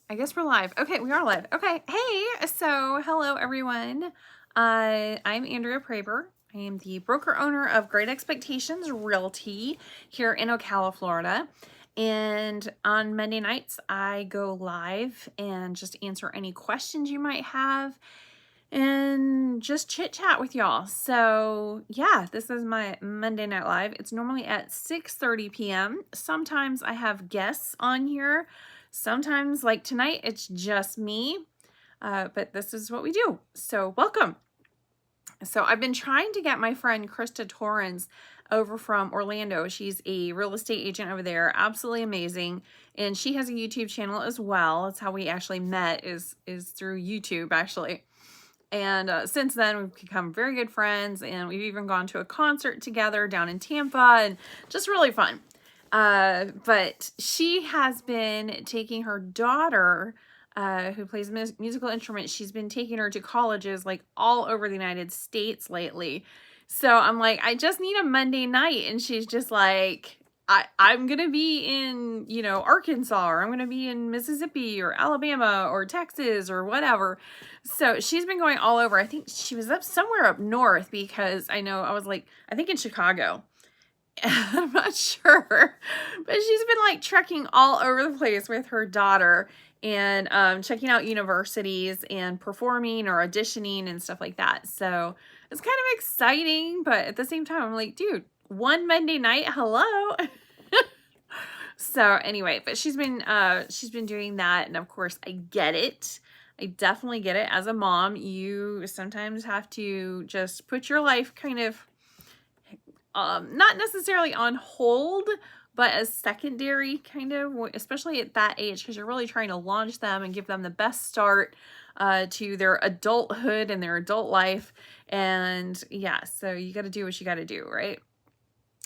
I guess we're live. Okay, we are live. Okay, hey, so hello everyone. I'm Andrea Praber. I am the broker owner of Great Expectations Realty here in Ocala, Florida. And on Monday nights, I go live and just answer any questions you might have and just chit chat with y'all. So yeah, this is my Monday Night Live. It's normally at 6:30 p.m. Sometimes I have guests on here. Sometimes, like tonight, it's just me. But this is what we do. So welcome. So I've been trying to get my friend Krista Torrens over from Orlando. She's a real estate agent over there. Absolutely amazing. And she has a YouTube channel as well. That's how we actually met, is through YouTube actually. And since then, we've become very good friends, and we've even gone to a concert together down in Tampa, and just really fun. But she has been taking her daughter, who plays a musical instrument. She's been taking her to colleges like all over the United States lately. So I'm like, I just need a Monday night. And she's just like, I'm going to be in, Arkansas, or I'm going to be in Mississippi or Alabama or Texas or whatever. So she's been going all over. I think she was somewhere up north, because I think in Chicago. I'm not sure, but she's been like trekking all over the place with her daughter and checking out universities and performing or auditioning and stuff like that. So it's kind of exciting, but at the same time, I'm like, dude, one Monday night, hello. So anyway, but she's been doing that, and of course I get it. I definitely get it. As a mom, you sometimes have to just put your life kind of not necessarily on hold, but as secondary, kind of, especially at that age, because you're really trying to launch them and give them the best start to their adulthood and their adult life. And yeah, so you got to do what you got to do, right?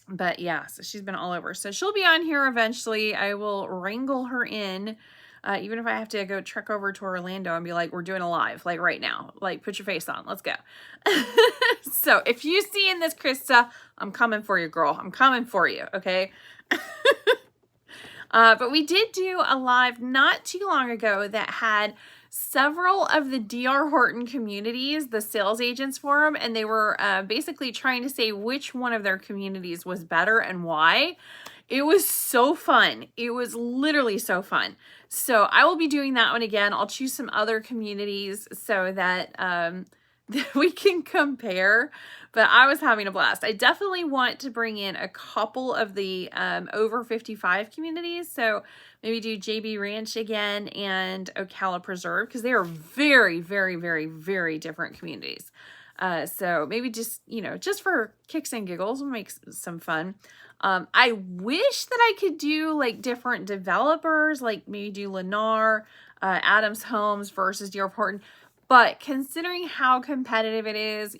But yeah, so she's been all over. So she'll be on here eventually. I will wrangle her in. Even if I have to go trek over to Orlando and be like, we're doing a live, like right now, like put your face on, let's go. So if you see in this, Krista, I'm coming for you, girl. I'm coming for you. Okay. But we did do a live not too long ago that had several of the D.R. Horton communities, the sales agents forum, and they were basically trying to say which one of their communities was better and why. It was so fun. It was literally so fun. So I will be doing that one again. I'll choose some other communities so that we can compare, but I was having a blast. I definitely want to bring in a couple of the over 55 communities. So maybe do JB Ranch again and Ocala Preserve, because they are very, very, very, very different communities. So maybe just, just for kicks and giggles, we'll make some fun. I wish that I could do like different developers, like maybe do Lennar, Adams Homes versus D.R. Horton. But considering how competitive it is,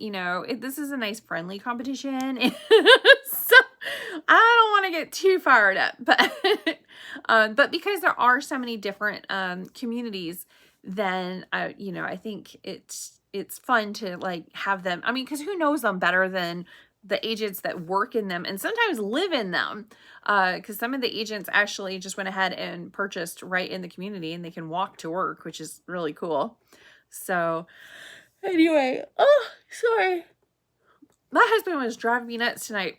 this is a nice friendly competition. So I don't want to get too fired up, but because there are so many different communities, then I think it's fun to like have them. I mean, because who knows them better than the agents that work in them and sometimes live in them, because some of the agents actually just went ahead and purchased right in the community, and they can walk to work, which is really cool. So anyway, oh, sorry. My husband was driving me nuts tonight.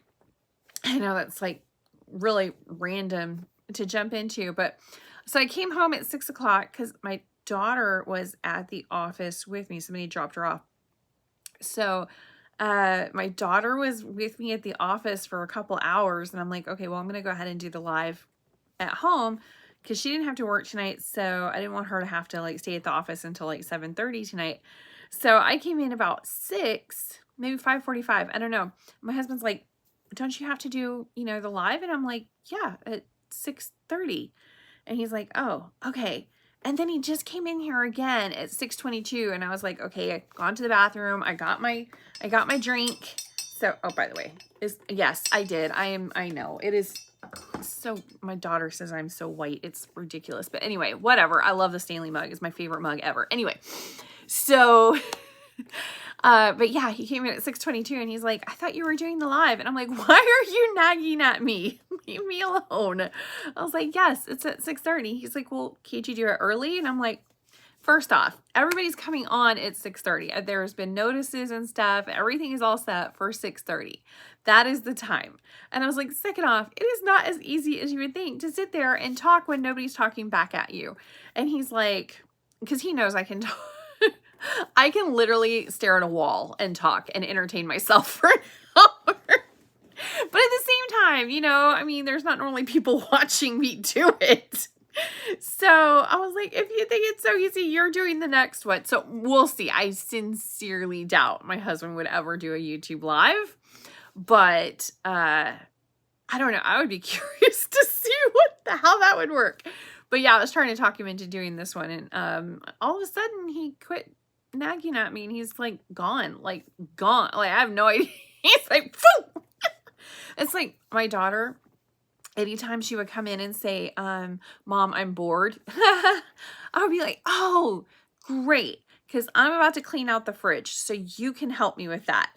I know that's like really random to jump into, but so I came home at 6 o'clock because my daughter was at the office with me. Somebody dropped her off. So my daughter was with me at the office for a couple hours, and I'm like, okay, well, I'm going to go ahead and do the live at home, because she didn't have to work tonight, so I didn't want her to have to like stay at the office until like 7:30 tonight. So I came in about 6, maybe 5:45. I don't know. My husband's like, don't you have to do, the live? And I'm like, yeah, at 6:30. And he's like, oh, okay. And then he just came in here again at 6:22, and I was like, okay, I've gone to the bathroom. I got my drink. So, oh, by the way, yes, I did. I know it is. So my daughter says I'm so white. It's ridiculous. But anyway, whatever. I love the Stanley mug. It's my favorite mug ever. Anyway, so But yeah, he came in at 6:22 and he's like, I thought you were doing the live. And I'm like, why are you nagging at me? Leave me alone. I was like, yes, it's at 6:30. He's like, well, can't you do it early? And I'm like, first off, everybody's coming on at 6:30. There's been notices and stuff. Everything is all set for 6:30. That is the time. And I was like, second off, it is not as easy as you would think to sit there and talk when nobody's talking back at you. And he's like, because he knows I can talk. I can literally stare at a wall and talk and entertain myself for an hour. But at the same time, you know, I mean, there's not normally people watching me do it. So I was like, if you think it's so easy, you're doing the next one. So we'll see. I sincerely doubt my husband would ever do a YouTube live, but I don't know. I would be curious to see how that would work. But yeah, I was trying to talk him into doing this one, and all of a sudden he quit nagging at me, and he's like gone. Like I have no idea. He's like, phew! It's like my daughter, anytime she would come in and say, Mom, I'm bored, I would be like, oh, great, because I'm about to clean out the fridge, so you can help me with that.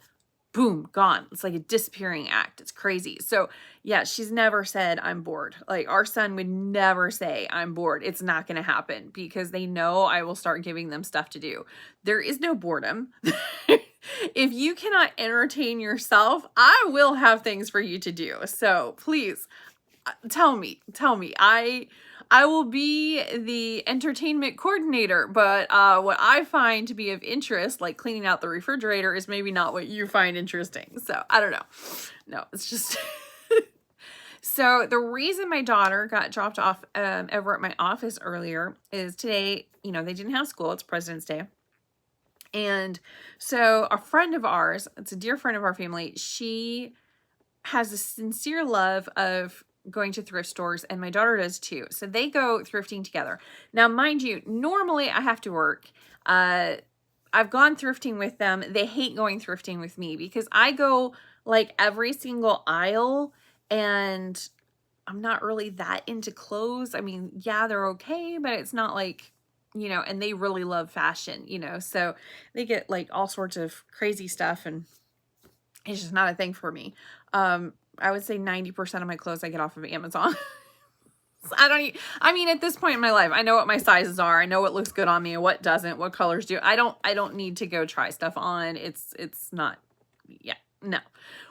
Boom, gone. It's like a disappearing act. It's crazy. So yeah, she's never said I'm bored. Like our son would never say I'm bored. It's not going to happen because they know I will start giving them stuff to do. There is no boredom. If you cannot entertain yourself, I will have things for you to do. So please tell me. I will be the entertainment coordinator, but what I find to be of interest, like cleaning out the refrigerator, is maybe not what you find interesting. So I don't know. No, it's just... So the reason my daughter got dropped off over at my office earlier is today, you know, they didn't have school. It's President's Day. And so a friend of ours, it's a dear friend of our family, she has a sincere love of going to thrift stores, and my daughter does too. So they go thrifting together. Now, mind you, normally I have to work. I've gone thrifting with them. They hate going thrifting with me because I go like every single aisle, and I'm not really that into clothes. I mean, yeah, they're okay, but it's not like, you know, and they really love fashion, you know, so they get like all sorts of crazy stuff, and it's just not a thing for me. I would say 90% of my clothes I get off of Amazon. I mean, at this point in my life, I know what my sizes are. I know what looks good on me and what doesn't, what colors do. I don't need to go try stuff on. It's not, yeah, no.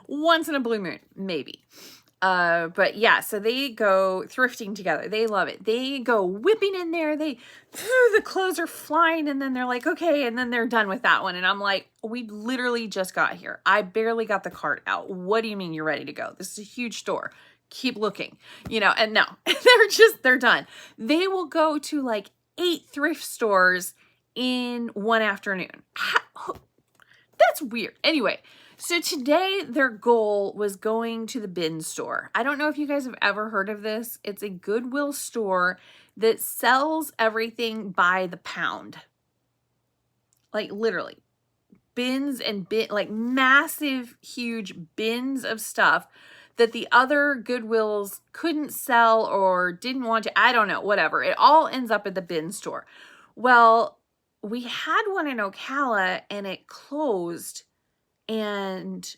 Once in a blue moon, maybe. But yeah, so they go thrifting together. They love it. They go whipping in there. The clothes are flying, and then they're like, okay, and then they're done with that one. And I'm like, we literally just got here. I barely got the cart out. What do you mean you're ready to go? This is a huge store. Keep looking, you know, and no, they're done. They will go to like 8 thrift stores in one afternoon. That's weird. Anyway, so today their goal was going to the bin store. I don't know if you guys have ever heard of this. It's a Goodwill store that sells everything by the pound. Like literally bins and like massive, huge bins of stuff that the other Goodwills couldn't sell or didn't want to. I don't know, whatever. It all ends up at the bin store. Well, we had one in Ocala and it closed. And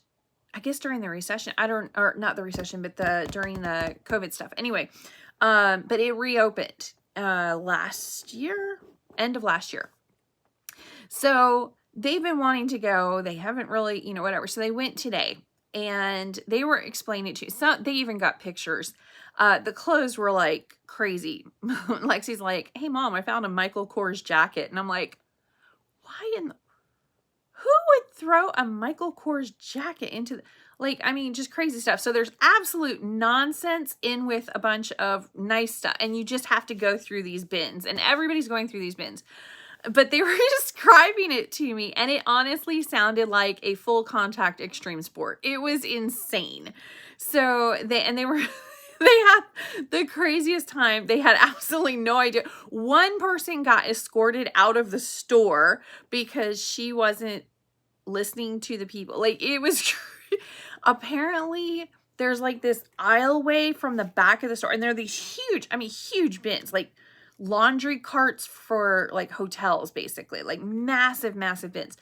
I guess during the recession, or not the recession, but during the COVID stuff. Anyway, but it reopened last year, end of last year. So they've been wanting to go. They haven't really, you know, whatever. So they went today, and they were explaining it to you. So they even got pictures. The clothes were like crazy. Lexi's like, hey mom, I found a Michael Kors jacket. And I'm like, why in the... Who would throw a Michael Kors jacket into like, I mean, just crazy stuff. So there's absolute nonsense in with a bunch of nice stuff. And you just have to go through these bins, and everybody's going through these bins. But they were describing it to me, and it honestly sounded like a full contact extreme sport. It was insane. So they were... They had the craziest time. They had absolutely no idea. One person got escorted out of the store because she wasn't listening to the people. Like, it was apparently there's like this aisleway from the back of the store, and there are these huge bins, like laundry carts for like hotels, basically, like massive bins.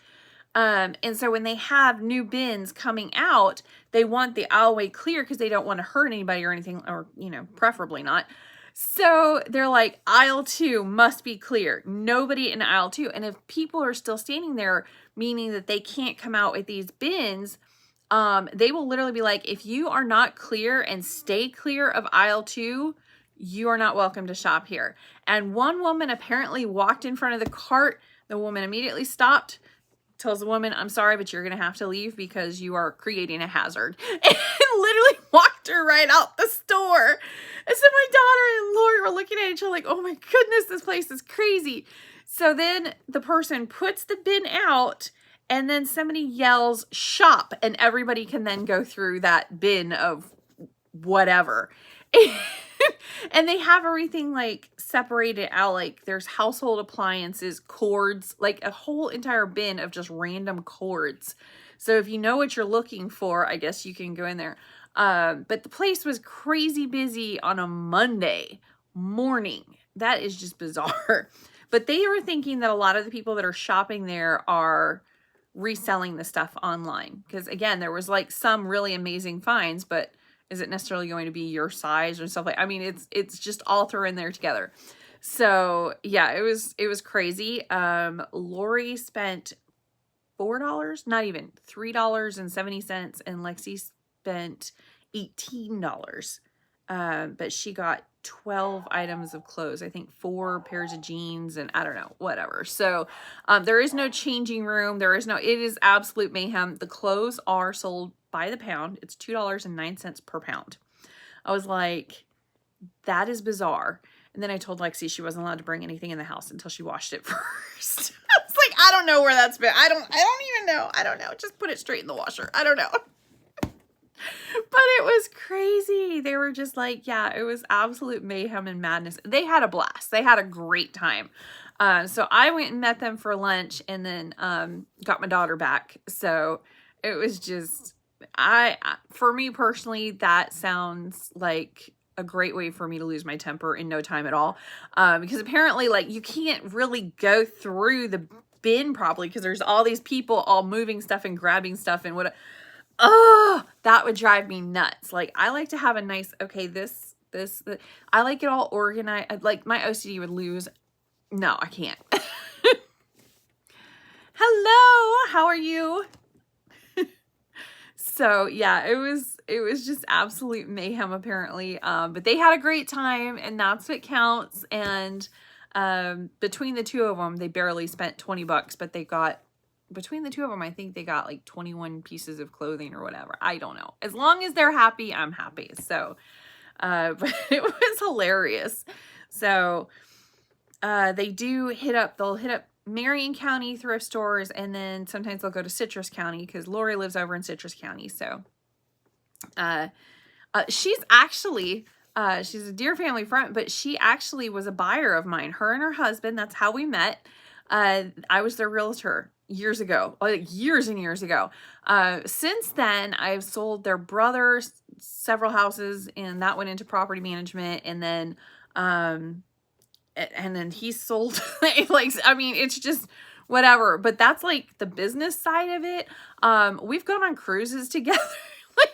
And so when they have new bins coming out, they want the aisleway clear because they don't want to hurt anybody or anything, or, you know, preferably not. So they're like, aisle 2 must be clear. Nobody in aisle 2. And if people are still standing there, meaning that they can't come out with these bins, they will literally be like, if you are not clear and stay clear of aisle 2, you are not welcome to shop here. And one woman apparently walked in front of the cart. The woman immediately stopped, tells the woman, I'm sorry, but you're going to have to leave because you are creating a hazard. And literally walked her right out the store. And so my daughter and Lori were looking at each other like, oh my goodness, this place is crazy. So then the person puts the bin out, and then somebody yells, shop, and everybody can then go through that bin of whatever. And they have everything like separated out, like there's household appliances, cords, like a whole entire bin of just random cords. So if you know what you're looking for, I guess you can go in there. But the place was crazy busy on a Monday morning. That is just bizarre. But they were thinking that a lot of the people that are shopping there are reselling the stuff online. Because again, there was like some really amazing finds, but is it necessarily going to be your size or stuff like, I mean, it's just all thrown in there together. So yeah, it was crazy. Lori spent $4, not even $3.70, and Lexi spent $18. But she got 12 items of clothes, I think 4 pairs of jeans, and I don't know, whatever. So there is no changing room. It is absolute mayhem. The clothes are sold by the pound. It's $2.09 per pound. I was like, that is bizarre. And then I told Lexi she wasn't allowed to bring anything in the house until she washed it first. I was like, I don't know where that's been. I don't even know. I don't know. Just put it straight in the washer. I don't know. But it was crazy. They were just like, yeah, it was absolute mayhem and madness. They had a blast. They had a great time. So I went and met them for lunch, and then got my daughter back. So it was just, for me personally, that sounds like a great way for me to lose my temper in no time at all. Because apparently, like, you can't really go through the bin properly because there's all these people all moving stuff and grabbing stuff and what. Oh, that would drive me nuts. Like, I like to have a nice, okay, this, I like it all organized. Like, my OCD would lose. No, I can't. Hello, how are you? So yeah, it was just absolute mayhem apparently. But they had a great time, and that's what counts. And between the two of them, they barely spent $20, but they got, between the two of them, I think they got like 21 pieces of clothing or whatever. I don't know. As long as they're happy, I'm happy. So, but it was hilarious. So, they'll hit up Marion County thrift stores, and then sometimes they'll go to Citrus County because Lori lives over in Citrus County. So, she's actually, she's a dear family friend, but she actually was a buyer of mine. Her and her husband, that's how we met. I was their realtor years ago, like years and years ago. Since then, I've sold their brother several houses, and that went into property management. And then he sold, like, I mean, it's just whatever, but that's like the business side of it. We've gone on cruises together. Like,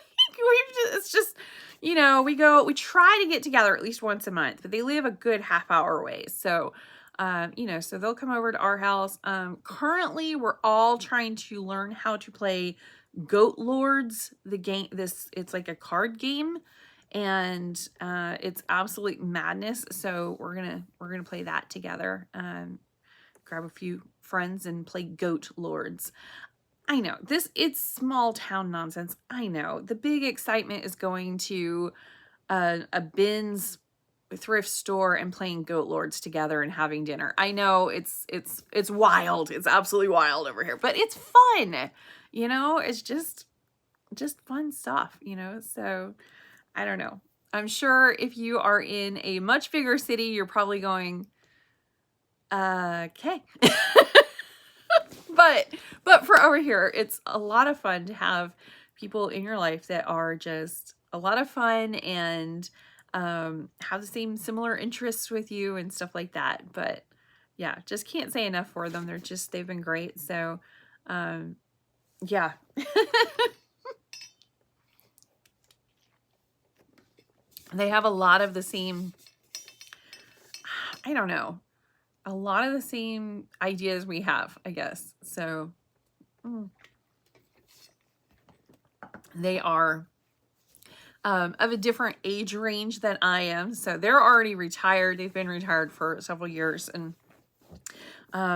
it's just, you know, we try to get together at least once a month, but they live a good half-hour away. So, you know, so they'll come over to our house. Currently we're all trying to learn how to play Goat Lords, the game. It's like a card game, and it's absolute madness. So we're gonna play that together. Grab a few friends and play Goat Lords. I know it's small town nonsense. I know the big excitement is going to a Ben's thrift store and playing Goat Lords together and having dinner. I know it's wild. It's absolutely wild over here, but it's fun. You know, it's just fun stuff, you know? So I don't know. I'm sure if you are in a much bigger city, you're probably going, okay. But for over here, it's a lot of fun to have people in your life that are just a lot of fun and have the same similar interests with you and stuff like that. But yeah, just can't say enough for them. They've been great. So Yeah. They have a lot of the same, I don't know, a lot of the same ideas we have, I guess. So they are of a different age range than I am. So they're already retired. They've been retired for several years, and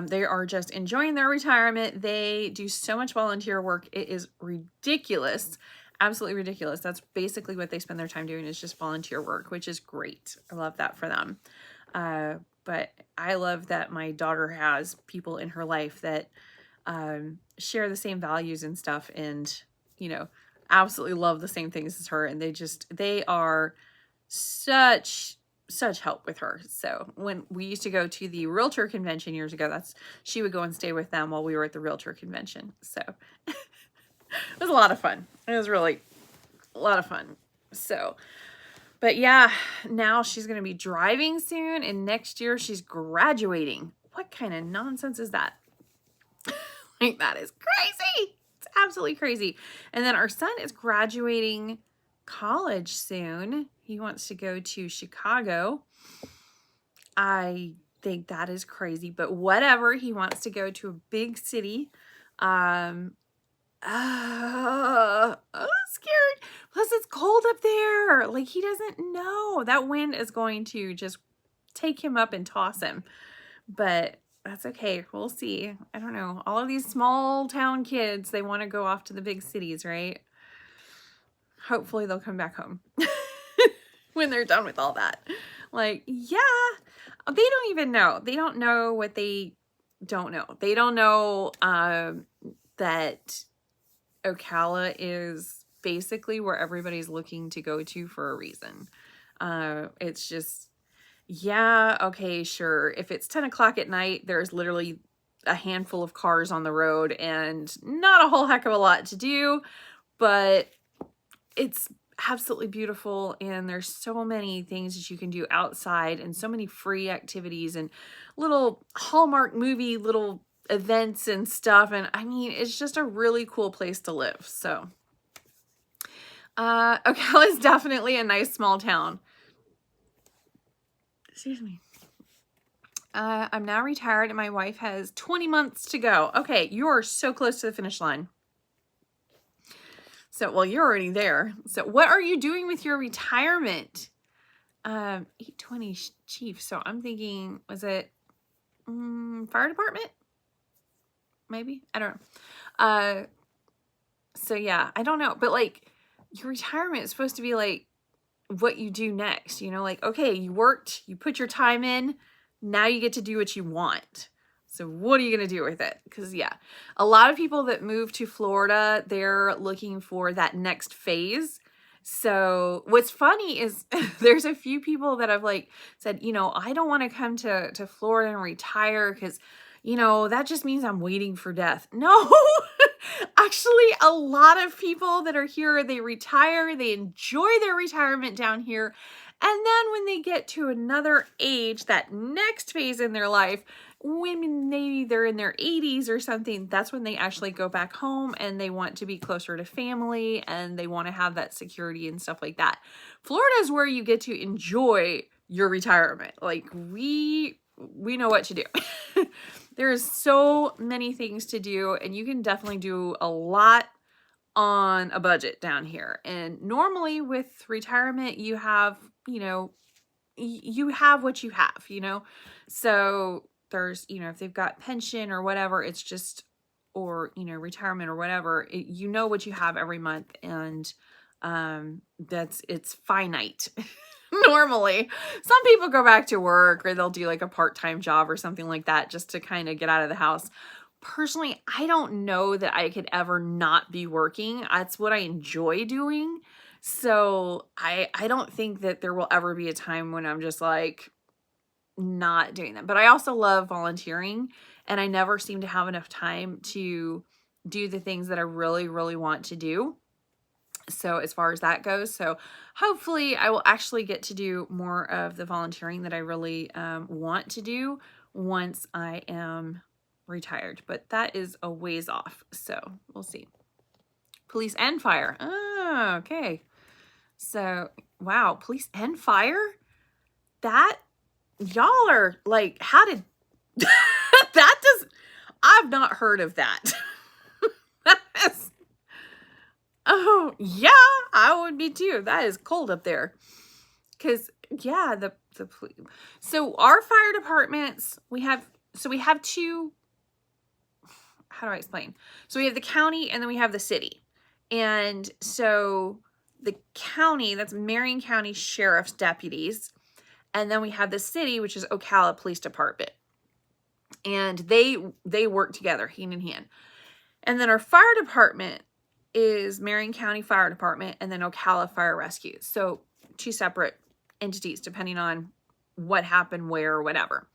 they are just enjoying their retirement. They do so much volunteer work. It is ridiculous. Absolutely ridiculous. That's basically what they spend their time doing, is just volunteer work, which is great. I love that for them. But I love that my daughter has people in her life that share the same values and stuff, and, you know, absolutely love the same things as her. And they are such help with her. So when we used to go to the realtor convention years ago, she would go and stay with them while we were at the realtor convention. So it was a lot of fun. It was really a lot of fun. So, but yeah, now she's going to be driving soon, and next year she's graduating. What kind of nonsense is that? Like, that is crazy. It's absolutely crazy. And then our son is graduating college soon. He wants to go to Chicago. I think that is crazy, but whatever. He wants to go to a big city. I'm scared. Plus, it's cold up there. Like, he doesn't know. That wind is going to just take him up and toss him. But that's okay. We'll see. I don't know. All of these small town kids, they want to go off to the big cities, right? Hopefully they'll come back home when they're done with all that. Like, yeah, they don't even know. They don't know what they don't know. They don't know that Ocala is basically where everybody's looking to go to for a reason. It's just, yeah, okay, sure. If it's 10 o'clock at night, there's literally a handful of cars on the road and not a whole heck of a lot to do, but it's absolutely beautiful, and there's so many things that you can do outside, and so many free activities and little Hallmark movie little events and stuff. And I mean, it's just a really cool place to live. So Ocala is definitely a nice small town. Excuse me. I'm now retired, and my wife has 20 months to go. Okay, you are so close to the finish line. So, well, you're already there. So what are you doing with your retirement? 820 chief. So I'm thinking, was it fire department? Maybe? I don't know. So yeah, I don't know. But like, your retirement is supposed to be like what you do next. You know, like, okay, you worked, you put your time in, now you get to do what you want. So what are you going to do with it? Because yeah, a lot of people that move to Florida, they're looking for that next phase. So what's funny is there's a few people that have like said, you know, I don't want to come to Florida and retire because, you know, that just means I'm waiting for death. No, actually, a lot of people that are here, they retire, they enjoy their retirement down here. And then when they get to another age, that next phase in their life, when maybe they're in their 80s or something, that's when they actually go back home and they want to be closer to family and they want to have that security and stuff like that. Florida is where you get to enjoy your retirement. Like, we know what to do. There's so many things to do, and you can definitely do a lot on a budget down here. And normally with retirement, you have, you know, you have what you have, you know. So there's, you know, if they've got pension or whatever, it's just, or, you know, retirement or whatever, you know what you have every month, and it's finite. Normally, some people go back to work, or they'll do like a part-time job or something like that just to kind of get out of the house. Personally, I don't know that I could ever not be working. That's what I enjoy doing. So I don't think that there will ever be a time when I'm just like not doing that. But I also love volunteering, and I never seem to have enough time to do the things that I really, really want to do. So as far as that goes, so hopefully I will actually get to do more of the volunteering that I really want to do once I am retired, but that is a ways off. So we'll see. Police and fire. Oh, okay. So, wow, police and fire? That, y'all are like, how did, that does, I've not heard of that. Oh, yeah, I would be too. That is cold up there. Because, yeah, so our fire departments, we have two, how do I explain? So we have the county and then we have the city. And so the county, that's Marion County Sheriff's deputies. And then we have the city, which is Ocala Police Department. And they work together, hand in hand. And then our fire department is Marion County Fire Department and then Ocala Fire Rescue. So two separate entities depending on what happened where or whatever.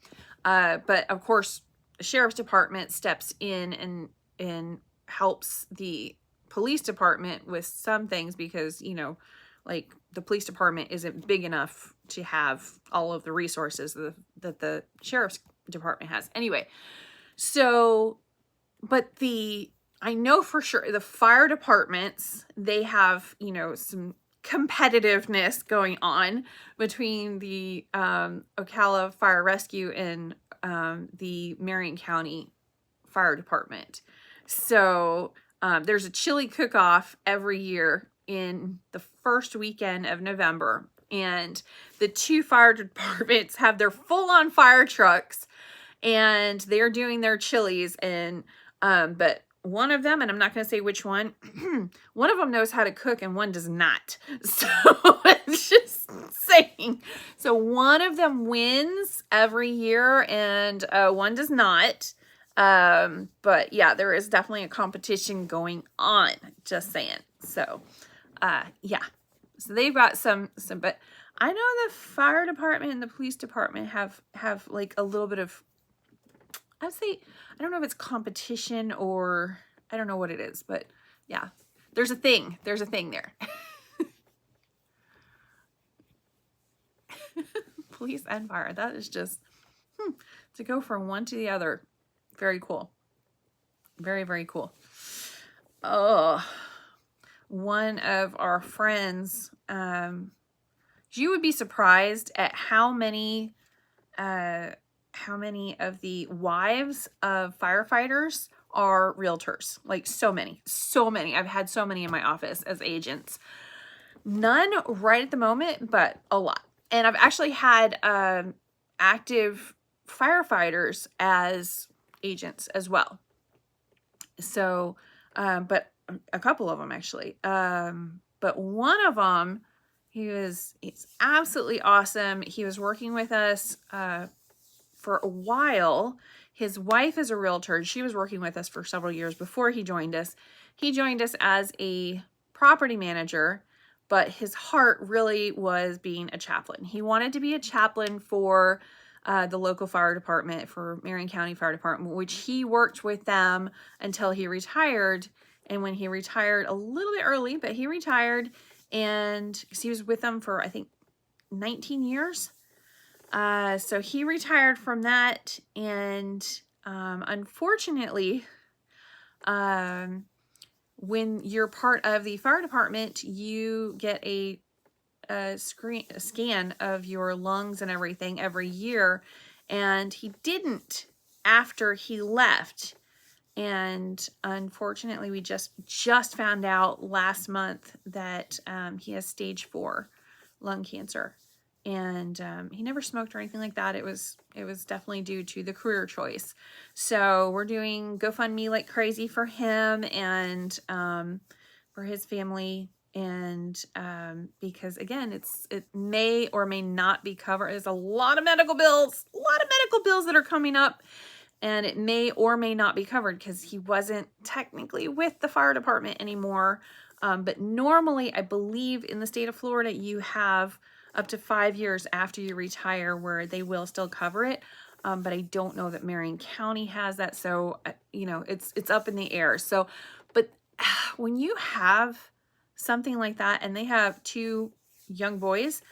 But of course, the sheriff's department steps in and helps the police department with some things because, you know, like the police department isn't big enough to have all of the resources that the sheriff's department has. Anyway, so, but I know for sure the fire departments, they have, you know, some competitiveness going on between the Ocala Fire Rescue and the Marion County Fire Department. So there's a chili cook-off every year in the first weekend of November, and the two fire departments have their full-on fire trucks, and they're doing their chilies, and but one of them, and I'm not going to say which one, one of them knows how to cook and one does not. So it's just saying. So one of them wins every year and one does not. But yeah, there is definitely a competition going on, just saying. So yeah, so they've got some, but I know the fire department and the police department have like a little bit of, I would say, I don't know if it's competition or I don't know what it is, but yeah, there's a thing there. Police and fire. That is just, to go from one to the other. Very cool. Very, very cool. Oh, one of our friends, you would be surprised at how many of the wives of firefighters are realtors. Like so many. I've had so many in my office as agents. None right at the moment, but a lot. And I've actually had active firefighters as agents as well. So, but a couple of them actually. But one of them, he's absolutely awesome. He was working with us for a while. His wife is a realtor. She was working with us for several years before he joined us. He joined us as a property manager, but his heart really was being a chaplain. He wanted to be a chaplain for the local fire department, for Marion County Fire Department, which he worked with them until he retired. And when he retired, a little bit early, but he retired, and he was with them for, I think, 19 years. So he retired from that, and unfortunately, when you're part of the fire department, you get a scan of your lungs and everything every year, and he didn't after he left. And unfortunately, we just found out last month that he has stage 4 lung cancer. And he never smoked or anything like that. It was definitely due to the career choice. So we're doing GoFundMe like crazy for him and for his family. And because again, it may or may not be covered. There's a lot of medical bills that are coming up, and it may or may not be covered because he wasn't technically with the fire department anymore. But normally, I believe in the state of Florida, you have up to 5 years after you retire where they will still cover it. But I don't know that Marion County has that. So, you know, it's up in the air. So, but when you have something like that and they have 2 young boys,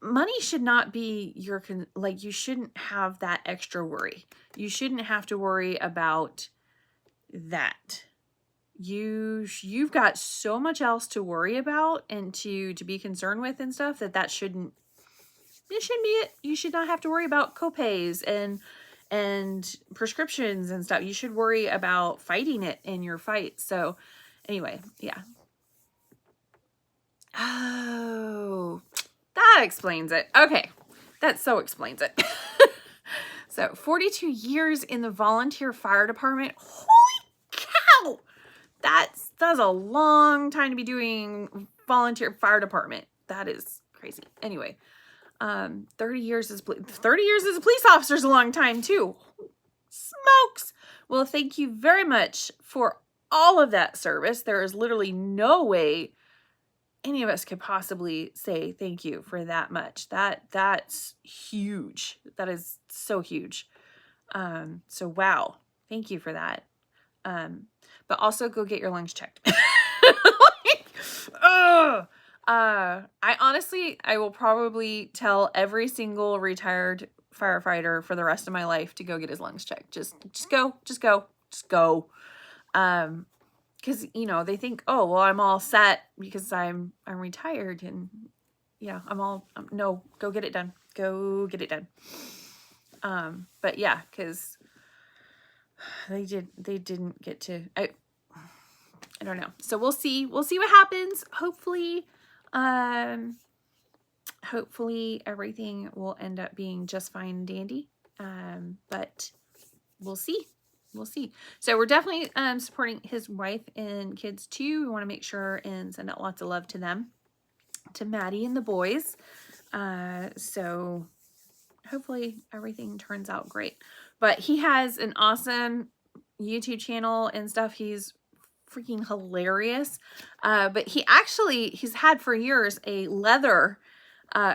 money should not be your, like, you shouldn't have that extra worry. You shouldn't have to worry about that. You've got so much else to worry about and to be concerned with and stuff that shouldn't, it shouldn't be it. You should not have to worry about copays and prescriptions and stuff. You should worry about fighting it in your fight. So anyway, yeah. Oh, that explains it. Okay. That so explains it. So 42 years in the volunteer fire department. Holy cow. That's a long time to be doing volunteer fire department. That is crazy. Anyway, 30 years as a police officer is a long time too. Smokes. Well, thank you very much for all of that service. There is literally no way any of us could possibly say thank you for that much. That's huge. That is so huge. So wow, thank you for that. But also go get your lungs checked. I will probably tell every single retired firefighter for the rest of my life to go get his lungs checked. Just go. Because, you know, they think, oh, well, I'm all set because I'm retired, and yeah, no, go get it done. Go get it done. But yeah, because they didn't get to, I don't know. So we'll see what happens. Hopefully everything will end up being just fine and dandy. But we'll see. So we're definitely supporting his wife and kids too. We want to make sure and send out lots of love to them, to Maddie and the boys. So hopefully everything turns out great. But he has an awesome YouTube channel and stuff. He's freaking hilarious. But he's had for years a leather,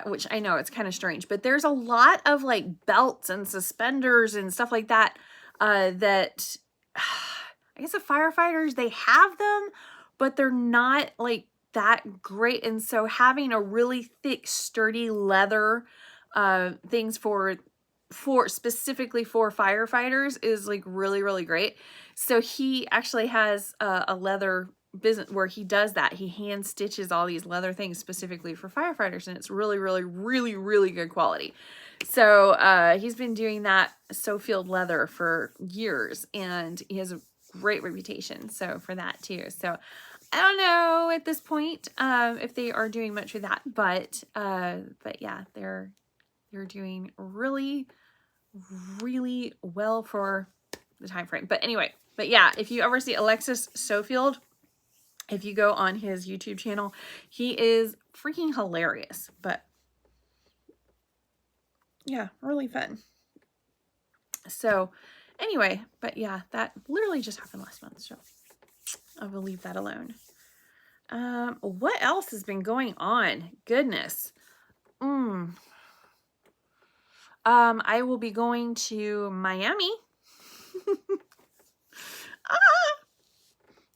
which I know it's kind of strange, but there's a lot of like belts and suspenders and stuff like that, that I guess the firefighters, they have them, but they're not like that great. And so having a really thick, sturdy leather, things for specifically for firefighters is like really, really great. So he actually has a leather business where he does that. He hand stitches all these leather things specifically for firefighters, and it's really, really, really, really good quality. So he's been doing that Sofield leather for years, and he has a great reputation so for that too. So I don't know at this point if they are doing much with that, but yeah, they're doing really, really well for the time frame. But anyway, yeah, if you ever see Alexis Sofield, if you go on his YouTube channel, he is freaking hilarious. But yeah, really fun. So anyway, but yeah, that literally just happened last month, so I will leave that alone. What else has been going on? Goodness. I will be going to Miami.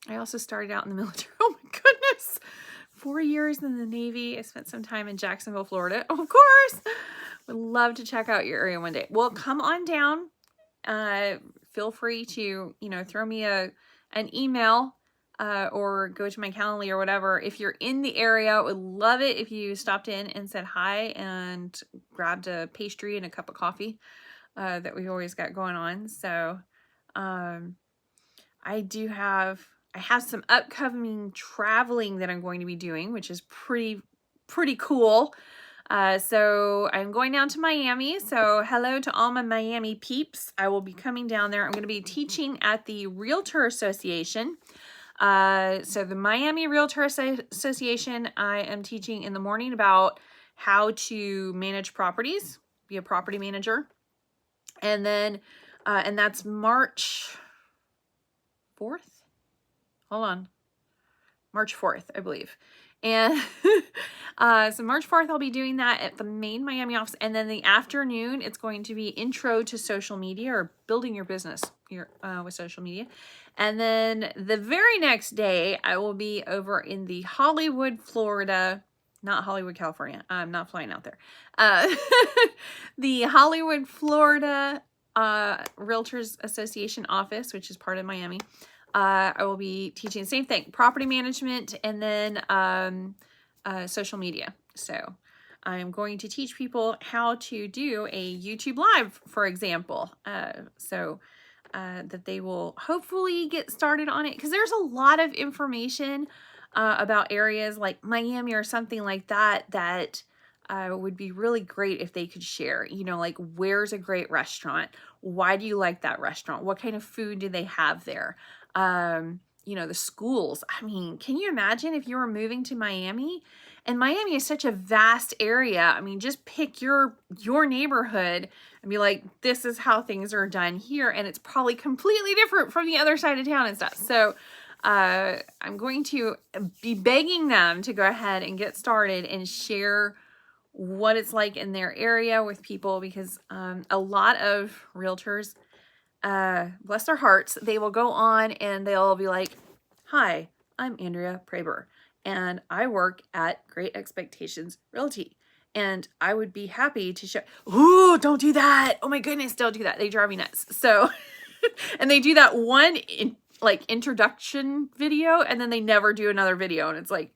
I also started out in the military. Oh my goodness. 4 years in the Navy. I spent some time in Jacksonville, Florida. Of course. Would love to check out your area one day. Well, come on down. Feel free to, throw me an email, or go to my Calendly or whatever. If you're in the area, would love it if you stopped in and said hi and grabbed a pastry and a cup of coffee, that we've always got going on. So, I have some upcoming traveling that I'm going to be doing, which is pretty cool. So I'm going down to Miami. So hello to all my Miami peeps. I will be coming down there. I'm going to be teaching at the Realtor Association. So the Miami Realtor Association, I am teaching in the morning about how to manage properties, be a property manager. And then, and that's March 4th. Hold on. March 4th, I believe. And so March 4th, I'll be doing that at the main Miami office. And then the afternoon, it's going to be intro to social media, or building your business with social media. And then the very next day, I will be over in the Hollywood, Florida not Hollywood, California. I'm not flying out there. The Hollywood, Florida Realtors Association office, which is part of Miami. I will be teaching the same thing, property management, and then social media. So I'm going to teach people how to do a YouTube Live, for example, that they will hopefully get started on it, because there's a lot of information about areas like Miami or something like that that would be really great if they could share. You know, like, where's a great restaurant? Why do you like that restaurant? What kind of food do they have there? You know, the schools. I mean, can you imagine if you were moving to Miami? And Miami is such a vast area. I mean, just pick your neighborhood and be like, this is how things are done here. And it's probably completely different from the other side of town and stuff. So I'm going to be begging them to go ahead and get started and share what it's like in their area with people, because a lot of realtors, bless their hearts, they will go on and they'll be like, hi, I'm Andrea Praber, and I work at Great Expectations Realty, and I would be happy to show. Ooh, don't do that. Oh my goodness, don't do that. They drive me nuts. So, and they do that one introduction video, and then they never do another video. And it's like,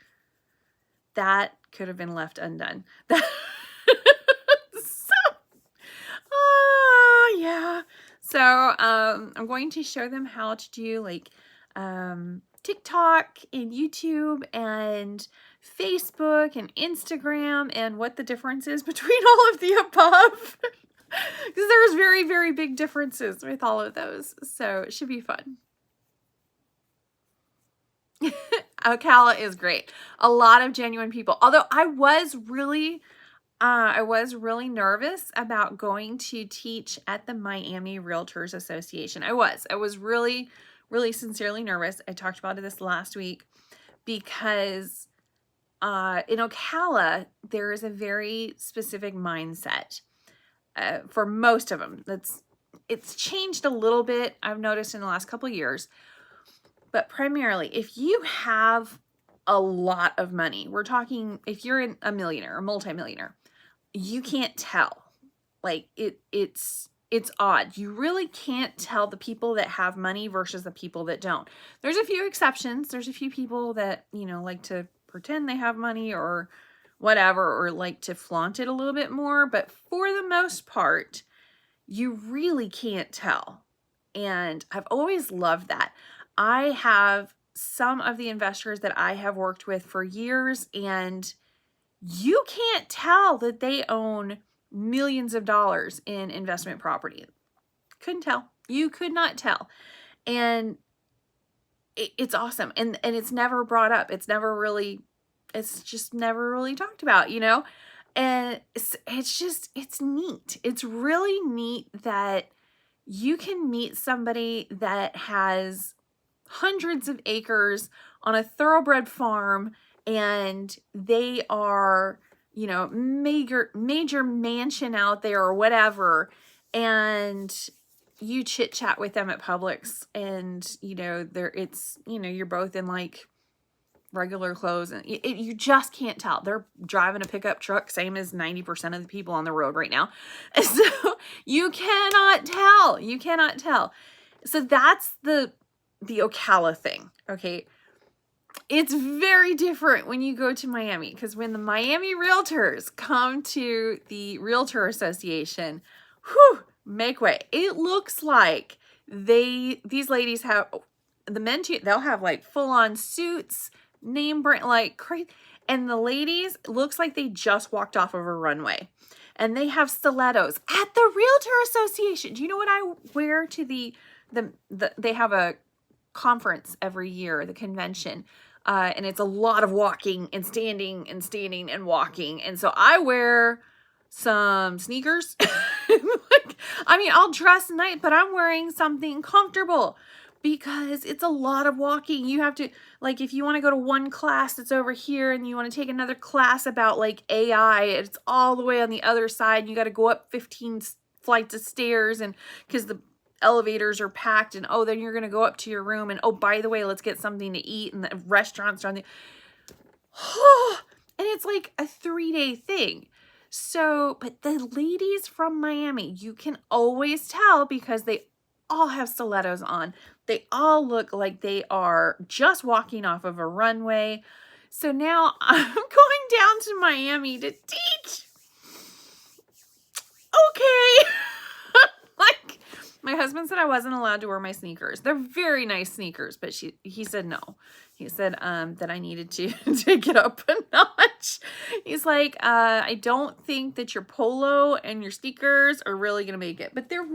that could have been left undone. Yeah. So, I'm going to show them how to do like, TikTok and YouTube and Facebook and Instagram, and what the difference is between all of the above. Because there's very, very big differences with all of those. So it should be fun. Ocala is great. A lot of genuine people. Although I was really nervous about going to teach at the Miami Realtors Association. I was really, really sincerely nervous. I talked about this last week, because in Ocala, there is a very specific mindset for most of them. It's changed a little bit, I've noticed, in the last couple of years. But primarily, if you have a lot of money, we're talking, if you're a millionaire or multimillionaire, you can't tell. Like, it's odd. You really can't tell the people that have money versus the people that don't. There's a few exceptions. There's a few people that, you know, like to pretend they have money or whatever, or like to flaunt it a little bit more. But for the most part, you really can't tell. And I've always loved that. I have some of the investors that I have worked with for years, and you can't tell that they own millions of dollars in investment property. Couldn't tell. You could not tell. And it's awesome. And it's never brought up. It's just never really talked about, you know? And it's neat. It's really neat that you can meet somebody that has hundreds of acres on a thoroughbred farm, and they are, you know, major mansion out there or whatever, and you chit chat with them at Publix, and you know, you're both in like regular clothes, and you just can't tell. They're driving a pickup truck, same as 90% of the people on the road right now. So you cannot tell. You cannot tell. So that's the Ocala thing. Okay. It's very different when you go to Miami, because when the Miami realtors come to the Realtor Association, whew, make way. It looks like these ladies have, the men too, they'll have like full-on suits, name brand, like crazy. And the ladies, looks like they just walked off of a runway. And they have stilettos at the Realtor Association. Do you know what I wear to they have a conference every year, the convention, and it's a lot of walking and standing and walking, and so I wear some sneakers. I mean, I'll dress nice, but I'm wearing something comfortable, because it's a lot of walking. You have to, like, if you want to go to one class that's over here, and you want to take another class about like AI, it's all the way on the other side. You got to go up 15 flights of stairs, and because the elevators are packed, and then you're going to go up to your room, and by the way, let's get something to eat, and the restaurants are on the, and it's like a 3-day thing. So, but the ladies from Miami, you can always tell because they all have stilettos on. They all look like they are just walking off of a runway. So now I'm going down to Miami to teach. Okay. Like, my husband said I wasn't allowed to wear my sneakers. They're very nice sneakers, but he said no. He said that I needed to take it up a notch. He's like, I don't think that your polo and your sneakers are really going to make it. But they're,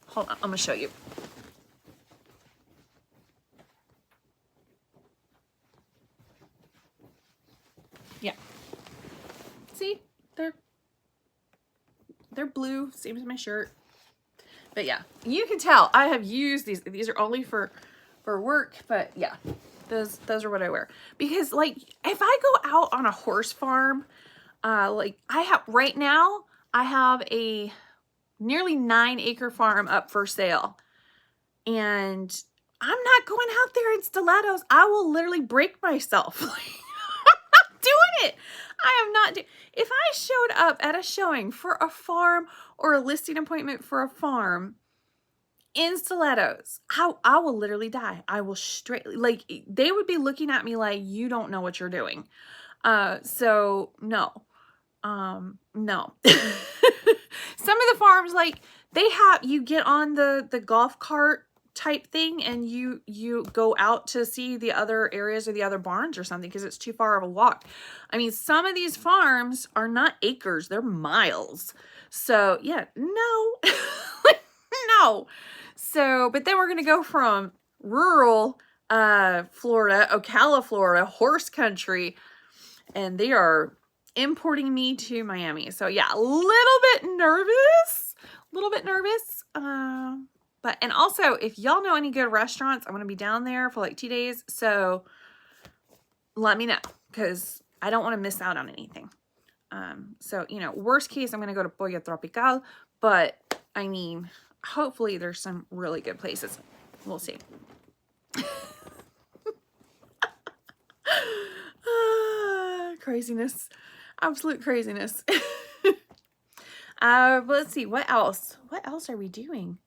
hold on, I'm going to show you. Yeah. See? They're blue, same as my shirt. But yeah, you can tell I have used these. These are only for work, but yeah, those are what I wear. Because like, if I go out on a horse farm, like right now, I have a nearly 9-acre farm up for sale. And I'm not going out there in stilettos. I will literally break myself. I'm not doing it. I am not if I showed up at a showing for a farm or a listing appointment for a farm in stilettos, I will literally die. I will like, they would be looking at me like, you don't know what you're doing. So no. No. Some of the farms, like, you get on the golf cart type thing and you go out to see the other areas or the other barns or something because it's too far of a walk. I mean, some of these farms are not acres, they're miles. So yeah, no. No. So, but then we're going to go from rural Florida, Ocala, Florida, horse country, and they are importing me to Miami. So yeah, a little bit nervous. But, and also, if y'all know any good restaurants, I'm going to be down there for like 2 days. So let me know, because I don't want to miss out on anything. So, you know, worst case, I'm going to go to Pollo Tropical, but I mean, hopefully there's some really good places. We'll see. Craziness. Absolute craziness. Let's see, what else? What else are we doing?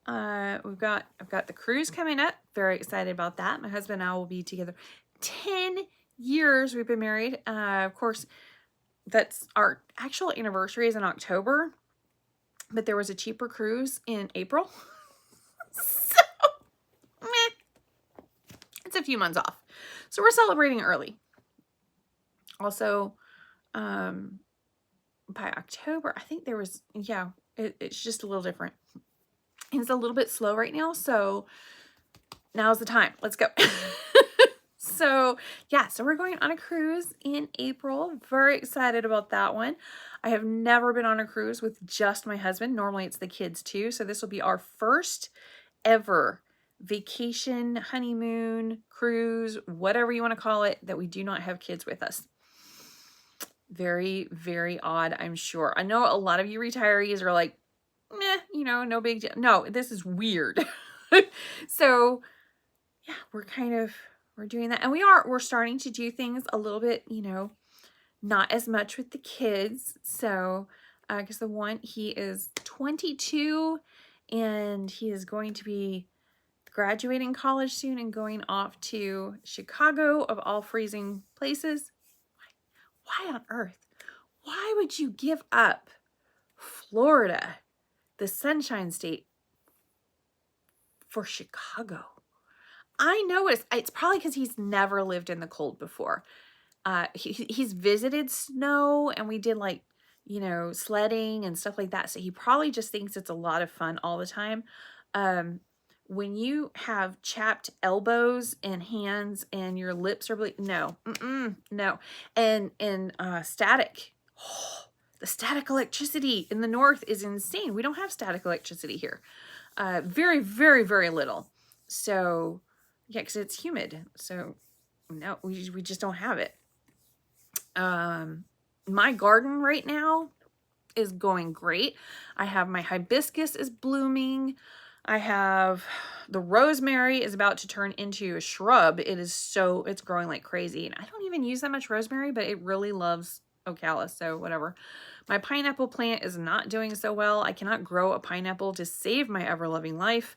I've got the cruise coming up. Very excited about that. My husband and I will be together 10 years. We've been married. Of course, that's our actual anniversary is in October, but there was a cheaper cruise in April. So, meh. It's a few months off. So we're celebrating early. Also, by October, I think there was, yeah, it's just a little different. It's a little bit slow right now, so now's the time. Let's go. So yeah, so we're going on a cruise in April. Very excited about that one. I have never been on a cruise with just my husband. Normally it's the kids too. So this will be our first ever vacation, honeymoon, cruise, whatever you want to call it, that we do not have kids with us. Very, very odd, I'm sure. I know a lot of you retirees are like, meh, you know, no big deal. No, this is weird. So yeah, we're doing that. And we're starting to do things a little bit, you know, not as much with the kids. So, because the one, he is 22 and he is going to be graduating college soon and going off to Chicago, of all freezing places. Why on earth? Why would you give up Florida, the Sunshine State, for Chicago? I know it's probably because he's never lived in the cold before. He's visited snow, and we did, like, you know, sledding and stuff like that. So he probably just thinks it's a lot of fun all the time. When you have chapped elbows and hands and your lips are bleeding, no, no. And static, the static electricity in the north is insane. We don't have static electricity here. Very, very, very little. So yeah, because it's humid. So no, we just don't have it. My garden right now is going great. I have my hibiscus is blooming. I have the rosemary is about to turn into a shrub. It's growing like crazy. And I don't even use that much rosemary, but it really loves Ocala, so whatever. My pineapple plant is not doing so well. I cannot grow a pineapple to save my ever-loving life.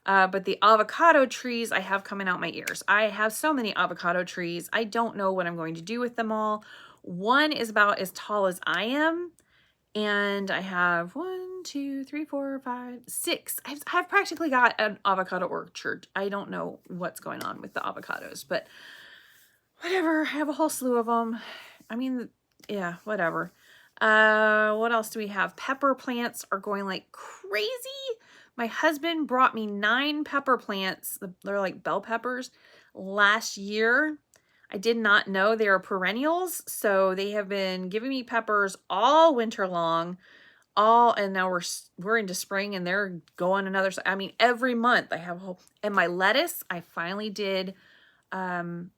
But the avocado trees I have coming out my ears. I have so many avocado trees. I don't know what I'm going to do with them all. One is about as tall as I am. And I have 1, 2, 3, 4, 5, 6. I've practically got an avocado orchard. I don't know what's going on with the avocados, but whatever. I have a whole slew of them. I mean, yeah, whatever. What else do we have? Pepper plants are going like crazy. My husband brought me 9 pepper plants. They're like bell peppers last year. I did not know they are perennials, so they have been giving me peppers all winter long. And now we're into spring and they're going another. I mean, every month I have a whole. And my lettuce, I finally did. I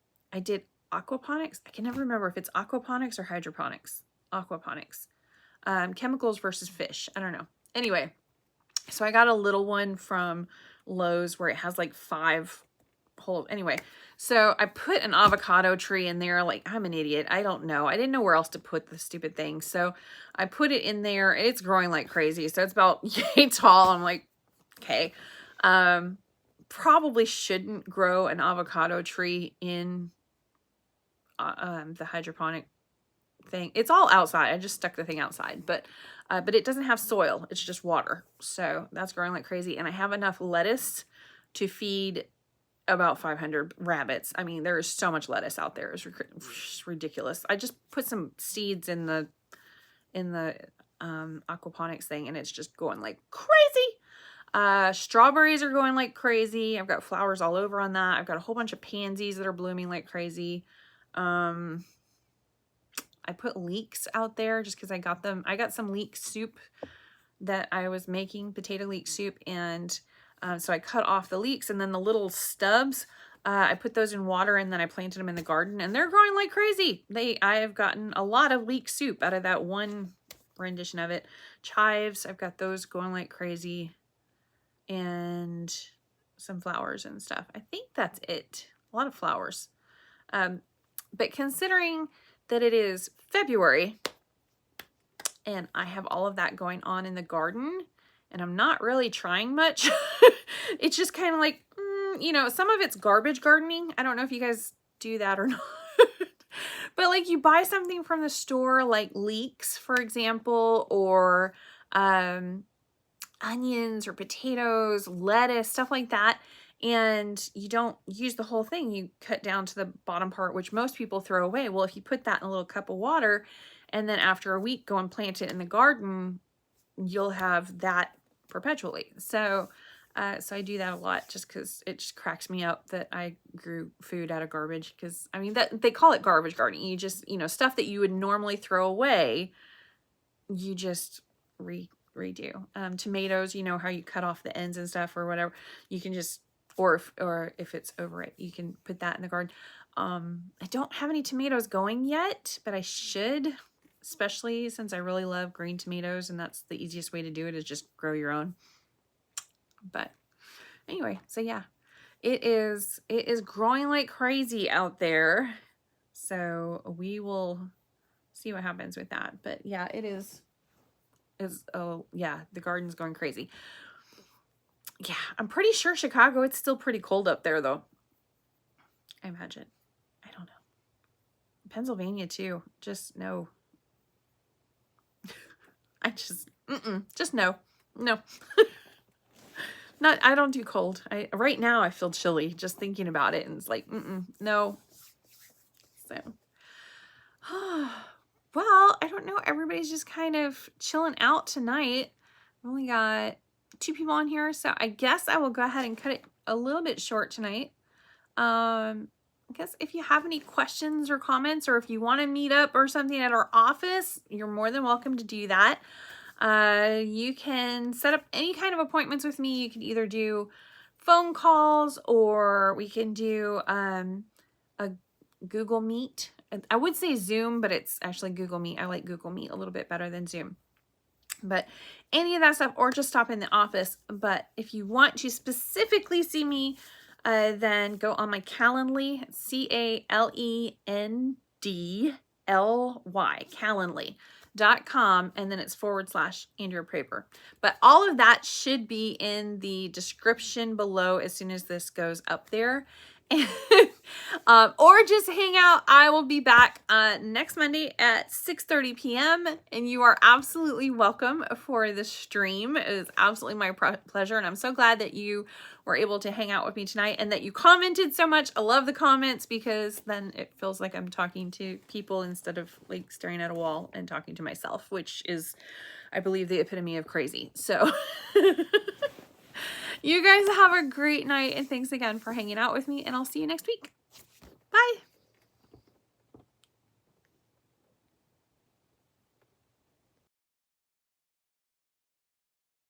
did aquaponics. I can never remember if it's aquaponics or hydroponics. Aquaponics. Chemicals versus fish. I don't know. Anyway, so I got a little one from Lowe's where it has like 5 whole. Anyway, so I put an avocado tree in there. Like, I'm an idiot. I don't know. I didn't know where else to put the stupid thing. So I put it in there. It's growing like crazy. So it's about yay tall. I'm like, okay. Probably shouldn't grow an avocado tree in the hydroponic thing. It's all outside. I just stuck the thing outside, but it doesn't have soil. It's just water. So that's growing like crazy. And I have enough lettuce to feed about 500 rabbits. I mean, there is so much lettuce out there. It's ridiculous. I just put some seeds in the aquaponics thing and it's just going like crazy. Strawberries are going like crazy. I've got flowers all over on that. I've got a whole bunch of pansies that are blooming like crazy. I put leeks out there just because I got them. I got some leek soup that I was making, potato leek soup, and so I cut off the leeks and then the little stubs. I put those in water and then I planted them in the garden and they're growing like crazy. I have gotten a lot of leek soup out of that one rendition of it. Chives, I've got those going like crazy, and some flowers and stuff. I think that's it. A lot of flowers. But considering that it is February and I have all of that going on in the garden and I'm not really trying much, it's just kind of like, you know, some of it's garbage gardening. I don't know if you guys do that or not. But like you buy something from the store like leeks, for example, or onions or potatoes, lettuce, stuff like that. And you don't use the whole thing. You cut down to the bottom part, which most people throw away. Well, if you put that in a little cup of water and then after a week go and plant it in the garden, you'll have that perpetually. So I do that a lot just because it just cracks me up that I grew food out of garbage. Because I mean, that they call it garbage gardening. You just, you know, stuff that you would normally throw away, you just redo. Tomatoes, you know how you cut off the ends and stuff or whatever. You can just, or if it's over it, you can put that in the garden. I don't have any tomatoes going yet, but I should, especially since I really love green tomatoes, and that's the easiest way to do it is just grow your own. But anyway, so yeah, it is growing like crazy out there. So we will see what happens with that. But yeah, it is yeah, the garden's going crazy. Yeah, I'm pretty sure Chicago, it's still pretty cold up there though. I imagine. I don't know. Pennsylvania too. Just no. I just no. No. I don't do cold. Right now I feel chilly just thinking about it, and it's like, no. So, well, I don't know. Everybody's just kind of chilling out tonight. I've only got 2 people on here, so I guess I will go ahead and cut it a little bit short tonight. I guess if you have any questions or comments, or if you want to meet up or something at our office, you're more than welcome to do that. You can set up any kind of appointments with me. You can either do phone calls or we can do a Google Meet. I would say Zoom, but it's actually Google Meet. I like Google Meet a little bit better than Zoom. But any of that stuff, or just stop in the office. But if you want to specifically see me, then go on my Calendly, CALENDLY, Calendly.com, and then it's / Andrea Praber. But all of that should be in the description below as soon as this goes up there. Or just hang out. I will be back next Monday at 6:30 p.m. and you are absolutely welcome for the stream. It is absolutely my pleasure, and I'm so glad that you were able to hang out with me tonight and that you commented so much. I love the comments because then it feels like I'm talking to people instead of like staring at a wall and talking to myself, which is, I believe, the epitome of crazy. So you guys have a great night, and thanks again for hanging out with me, and I'll see you next week. Bye.